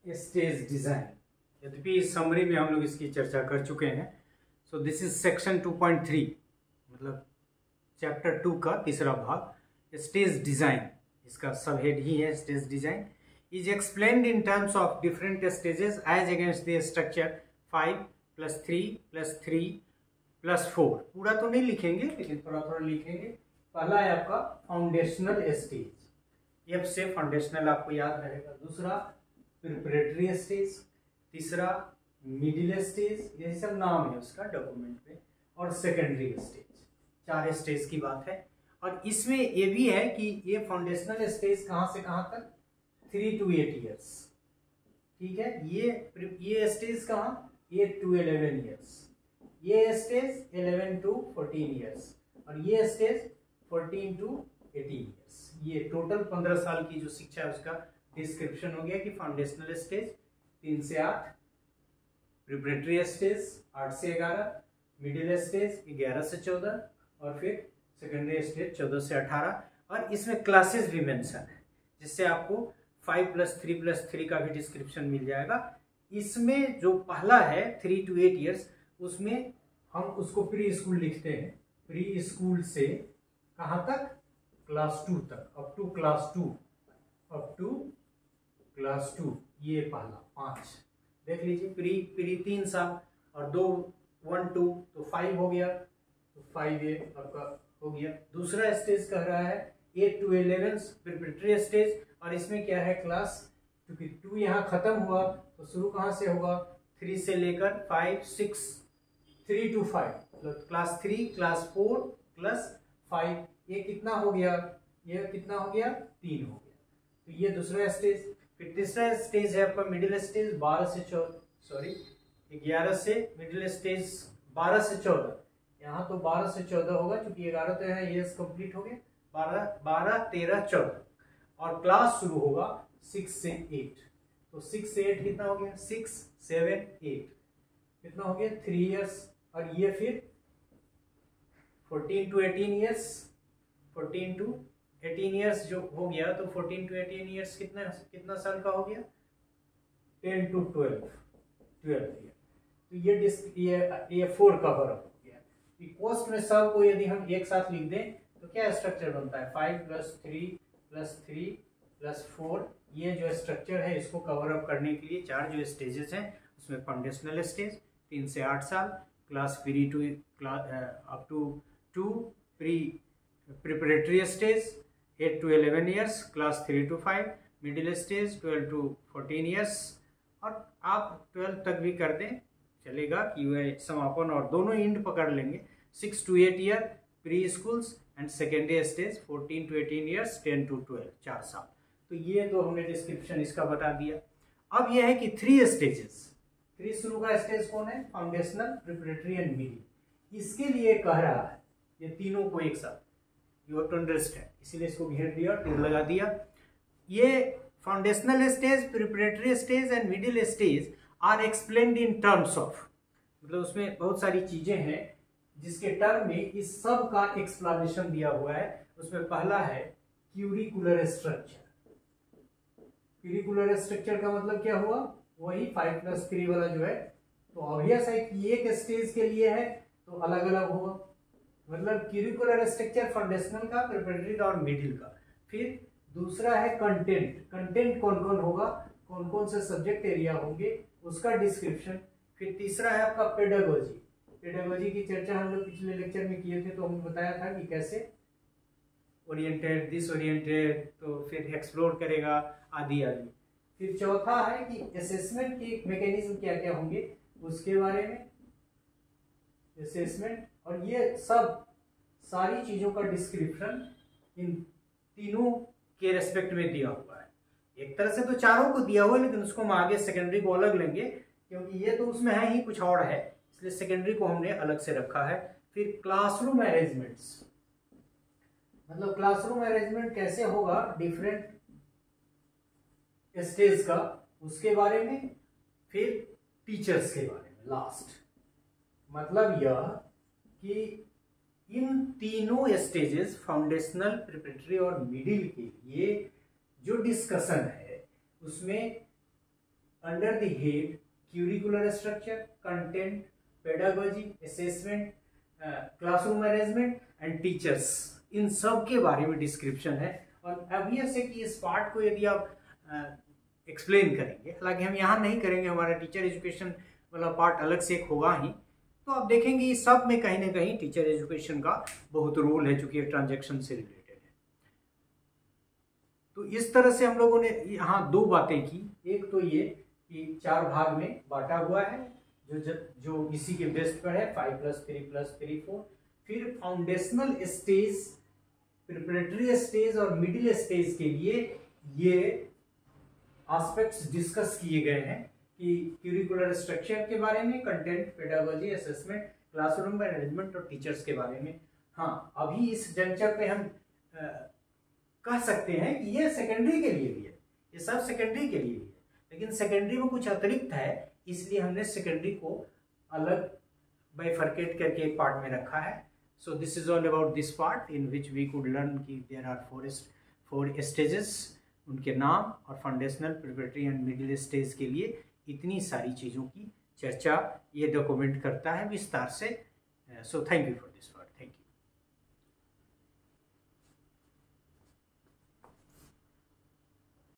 Stage design. यद्यपि इस summary में हम लोग इसकी चर्चा कर चुके हैं। सो दिस इज सेक्शन 2.3, मतलब चैप्टर 2 का तीसरा भाग, स्टेज डिजाइन। इसका सब हेड ही है stage design. Is explained in terms of different stages as against the structure 5+3+3+4। पूरा तो नहीं लिखेंगे लेकिन थोड़ा थोड़ा लिखेंगे। पहला है आपका फाउंडेशनल स्टेज, एफ से फाउंडेशनल आपको याद रहेगा। दूसरा प्रिपरेटरी स्टेज, तीसरा मिडिल स्टेज, यही सब नाम है उसका डॉक्यूमेंट में, और सेकेंडरी स्टेज। 4 स्टेज की बात है। और इसमें ये भी है कि ये फाउंडेशनल स्टेज कहाँ से कहाँ तक, 3 to 8 ईयर्स। ठीक है, ये स्टेज कहाँ, 8 to 11 ईयर्स, ये स्टेज 11 to 14 ईयर्स, और ये स्टेज 14 to 18 ईयर्स। ये टोटल 15 साल की जो शिक्षा है उसका डिस्क्रिप्शन हो गया कि फाउंडेशनल स्टेज 3 से 8, प्रिपरेटरी स्टेज 8 से 11, मिडिल स्टेज 11 से 14, और फिर सेकेंडरी स्टेज 14 से 18। और इसमें क्लासेस भी मेंशन है, जिससे आपको 5+3+3 का भी डिस्क्रिप्शन मिल जाएगा। इसमें जो पहला है 3 to 8 ईयर्स, उसमें हम उसको प्री स्कूल लिखते हैं। प्री स्कूल से कहाँ तक, क्लास 2 तक, अप टू क्लास 2। ये पहला 5 देख लीजिए। प्री 3 साल और 2 1 2 तो 5 हो गया, तो 5 ये आपका हो गया। दूसरा स्टेज कह रहा है 8 to 11 प्रिपरेटरी स्टेज, और इसमें क्या है क्लास, क्योंकि 2 यहाँ खत्म हुआ तो शुरू कहाँ से होगा, 3 से लेकर 5 6, 3 to 5, मतलब क्लास 3 क्लास 4 प्लस 5। ये कितना हो गया, ये कितना हो गया, 3 हो गया। तो ये दूसरा स्टेज। फिर तीसरा स्टेज है आपका मिडिल स्टेज, 12 से 14, सॉरी 11 से, मिडिल स्टेज 12 से 14। यहाँ तो 12 से 14 होगा, क्योंकि 11 तो यहाँ ईयर्स कंप्लीट हो गए। 12 13 14, और क्लास शुरू होगा 6 से 8। तो 6 से 8 कितना हो गया, 6 7 8 कितना हो गया, 3 ईयर्स। और ये फिर 14 to 18 ईयर्स, 14 to 18 ईयर्स जो हो गया, तो 14 to 18 ईयर्स कितना साल का हो गया, 10 to 12 ईयर। तो ये 4 कवर अप हो गया। पोस्ट में सब को यदि हम एक साथ लिख दें तो क्या स्ट्रक्चर बनता है, 5+3+3+4। ये जो स्ट्रक्चर है इसको कवर अप करने के लिए 4 जो स्टेजेस हैं, उसमें फाउंडेशनल स्टेज 3 से 8 साल, class pre to up to 2 preparatory stage 8 to 11 years, class 3 to 5, middle stage 12 to 14 years, और आप 12 तक भी कर दें चलेगा कि वह समापन और दोनों इंड पकड़ लेंगे। 6 to 8 year pre schools, and secondary stage 14 to 18 years, 10 to 12 4 साल। तो ये तो हमने डिस्क्रिप्शन इसका बता दिया। अब यह है कि 3 स्टेजेस, 3 शुरू का स्टेज कौन है, फाउंडेशनल, प्रिपरेटरी एंड मिडिल। इसके लिए कह रहा है ये तीनों को एक साथ, यू हैव टू अंडरस्टैंड, इसीलिए इसको घेर दिया, टिक लगा दिया। ये foundational stage, preparatory stage and middle stage are explained in terms of, मतलब उसमें बहुत सारी चीजें हैं जिसके टर्म में इस सब का एक्सप्लेनेशन दिया हुआ है। उसमें पहला है क्यूरिकुलर स्ट्रक्चर। क्यूरिकुलर स्ट्रक्चर का मतलब क्या हुआ, वही 5+3 वाला जो है। तो ऑब्वियस है कि एक स्टेज के लिए है तो अलग अलग होगा, मतलब क्यूरिकुलर स्ट्रक्चर फाउंडेशनल का, प्रिपरेटरी का और मिडिल का। फिर दूसरा है कंटेंट, कंटेंट कौन कौन होगा, कौन कौन से सब्जेक्ट एरिया होंगे, उसका डिस्क्रिप्शन। फिर तीसरा है आपका पेडागोजी। पेडागोजी की चर्चा हम लोग पिछले लेक्चर में किए थे, तो हमने बताया था कि कैसे ओरिएंटेड, डिसओरिएंटेड, तो फिर एक्सप्लोर करेगा आदि आदि। फिर चौथा है कि असेसमेंट के मैकेनिज्म क्या क्या होंगे, उसके बारे में असेसमेंट, और ये सब सारी चीजों का डिस्क्रिप्शन इन तीनों के रेस्पेक्ट में दिया हुआ है। एक तरह से तो चारों को दिया हुआ है, लेकिन उसको हम आगे सेकेंडरी को अलग लेंगे, क्योंकि ये तो उसमें है ही कुछ और है, इसलिए सेकेंडरी को हमने अलग से रखा है। फिर क्लासरूम अरेंजमेंट्स, मतलब क्लासरूम अरेंजमेंट कैसे होगा डिफरेंट स्टेज का, उसके बारे में। फिर टीचर्स के बारे में लास्ट, मतलब यह कि इन तीनों स्टेजेस फाउंडेशनल, प्रिपरेटरी और मिडिल के लिए जो डिस्कशन है उसमें under the head curricular structure, content, pedagogy, assessment, classroom management and teachers, इन सब के बारे में डिस्क्रिप्शन है। और ऑब्वियस है कि इस पार्ट को यदि आप एक्सप्लेन करेंगे, हालांकि हम यहाँ नहीं करेंगे, हमारा टीचर एजुकेशन वाला पार्ट अलग से एक होगा ही, तो आप देखेंगे इस सब में कहीं ना कहीं टीचर एजुकेशन का बहुत रोल है, चूंकि ट्रांजैक्शन से रिलेटेड है। तो इस तरह से हम लोगों ने यहाँ दो बातें की, एक तो ये कि 4 भाग में बांटा हुआ है जो इसी के बेस्ट पर है, 5+3+3 4। फिर फाउंडेशनल स्टेज, प्रिपरेटरी स्टेज और मिडिल स्टेज के लिए ये एस्पेक्ट्स डिस्कस किए गए हैं कि करिकुलर स्ट्रक्चर के बारे में, content, pedagogy, assessment, classroom management और टीचर्स के बारे में। हाँ, अभी इस जंक्चर पे हम कह सकते हैं कि ये सेकेंडरी के लिए भी है, ये सब सेकेंडरी के लिए भी है, लेकिन सेकेंडरी में कुछ अतिरिक्त है, इसलिए हमने सेकेंडरी को अलग बाइफरकेट करके एक पार्ट में रखा है। So this is all about this part in which we could learn कि देयर आर 4 स्टेजेस, उनके नाम, और foundational, preparatory and middle stage के लिए इतनी सारी चीज़ों की चर्चा ये डॉक्यूमेंट करता है विस्तार से। So thank you for this.